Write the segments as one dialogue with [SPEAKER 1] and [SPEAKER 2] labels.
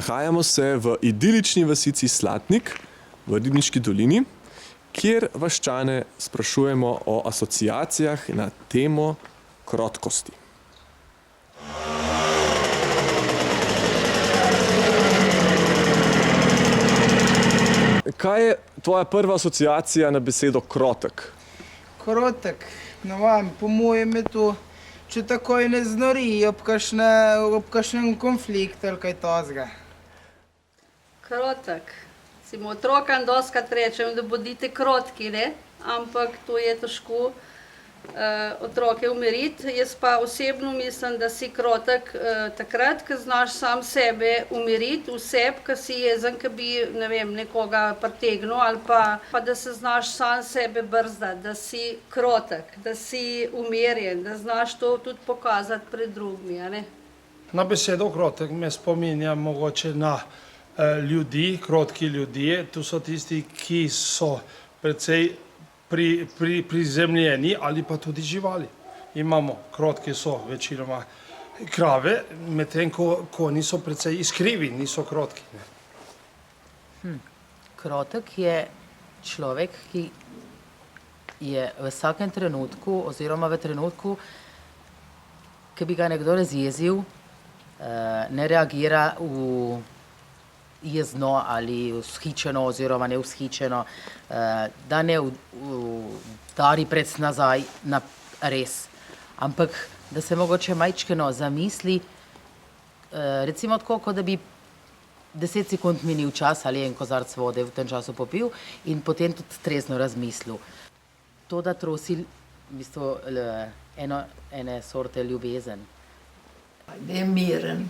[SPEAKER 1] Nahajamo se v idilični vasici Slatnik v Ribniški dolini, kjer vaščane sprašujemo o asociacijah na temo krotkosti. Kaj je tvoja prva asociacija na besedo krotek?
[SPEAKER 2] Krotek, ne vem, po mojem je to, če takoj ne znori ob kakšnem konfliktu ali kaj takega.
[SPEAKER 3] Krotek. Recimo, otrokom dostikrat rečem, da bodite krotki, ne? Ampak to je težko otroke umiriti. Jaz pa osebno mislim, da si krotek takrat, ko znaš sam sebe umiriti, vseb, ko si jezen, ko bi, ne vem, nekoga pritegnil, ali pa da se znaš sam sebe brzdati, da si krotek, da si umirjen, da znaš to tudi pokazati pred drugimi, a ne?
[SPEAKER 4] Na besedo krotek me spominja mogoče na ljudi, krotki ljudje. To so tisti, ki so precej prizemljeni ali pa tudi živali. Imamo, krotki so večinoma krave, medtem ko konji so precej iskrivi, niso krotki.
[SPEAKER 5] Krotek je človek, ki je v vsakem trenutku oziroma v trenutku, ki bi ga nekdo razjezil, ne reagira jezno ali vzhičeno oziroma nevzhičeno, da ne udari pred nazaj na res, ampak da se mogoče majčkeno zamisli, recimo tako, kot da bi 10 sekund minil čas ali en kozarc vode v tem času popil in potem tudi trezno razmislil. To, da trosi v bistvu ene sorte ljubezen.
[SPEAKER 6] Da je miren.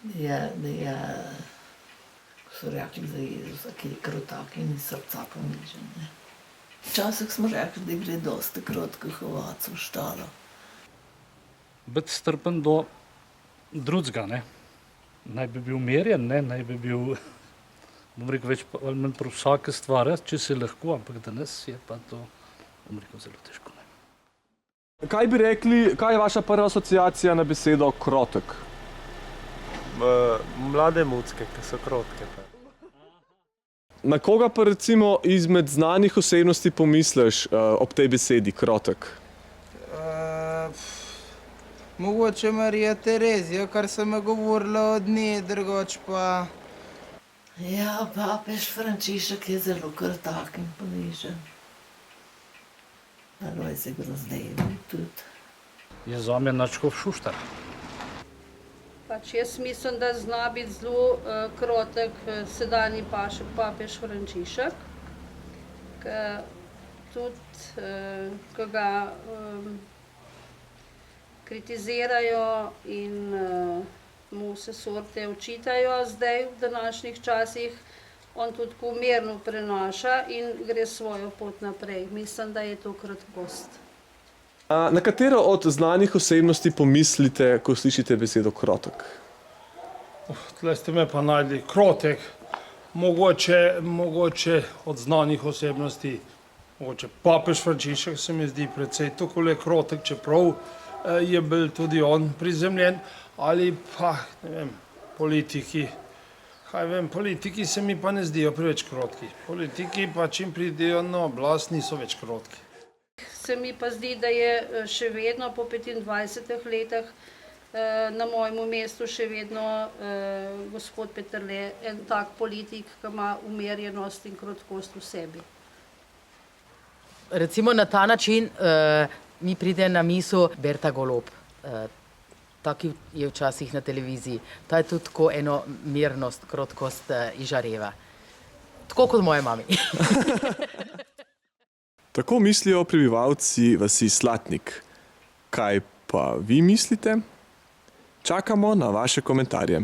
[SPEAKER 6] Da je, ko so rekli za Jezusa, ki je krotak in iz srca ponižen. Včasih smo rekli, da gre dosti krotkih ovac v štalo.
[SPEAKER 7] Biti strpen do drugega, ne. Naj bi bil merjen, ne, naj bi bil, bom rekel, več ali manj prav vsake stvari, če se lahko, ampak danes je pa to, bom rekel, zelo težko, ne.
[SPEAKER 1] Kaj bi rekli, kaj je vaša prva asociacija na besedo krotek?
[SPEAKER 8] Mlade mucke, ki so krotke.
[SPEAKER 1] Na koga pa recimo izmed znanih osebnosti pomisliš ob tej besedi krotek?
[SPEAKER 2] Mogoče Marija Terezija, kar sem govorila od nje, drugače pa...
[SPEAKER 6] Ja, papež Frančišek je zelo krotak in ponižen. Alojzij Grozdejev tudi.
[SPEAKER 7] Je zame nadškof Šuštar.
[SPEAKER 3] Pač jaz mislim, da zna biti zelo krotek sedanji papež Frančišek, tudi, ko ga kritizirajo in mu se sorte očitajo zdaj v današnjih časih, on tudi tako mirno prenaša in gre svojo pot naprej. Mislim, da je to kratkost.
[SPEAKER 1] Na katero od znanih osebnosti pomislite, ko slišite besedo krotek?
[SPEAKER 4] Tle ste me pa najdli. Krotek, mogoče od znanih osebnosti, mogoče papež Frančišek se mi zdi precej takole krotek, čeprav je bil tudi on prizemljen, ali pa, ne vem, politiki. Kaj vem, politiki se mi pa ne zdijo preveč krotki. Politiki pa čim pridejo na oblast, niso več krotki.
[SPEAKER 3] Se mi pa zdi, da je še vedno po 25 letih na mojem mestu še vedno gospod Peterle en tak politik, ki ima umirjenost in krotkost v sebi.
[SPEAKER 5] Recimo na ta način mi pride na misel Berta Golob. Taki je včasih na televiziji. Ta je tudi tako eno mirnost, krotkost izžareva. Tako kot moje mami.
[SPEAKER 1] Tako mislijo prebivalci vasi Slatnik. Kaj pa vi mislite? Čakamo na vaše komentarje.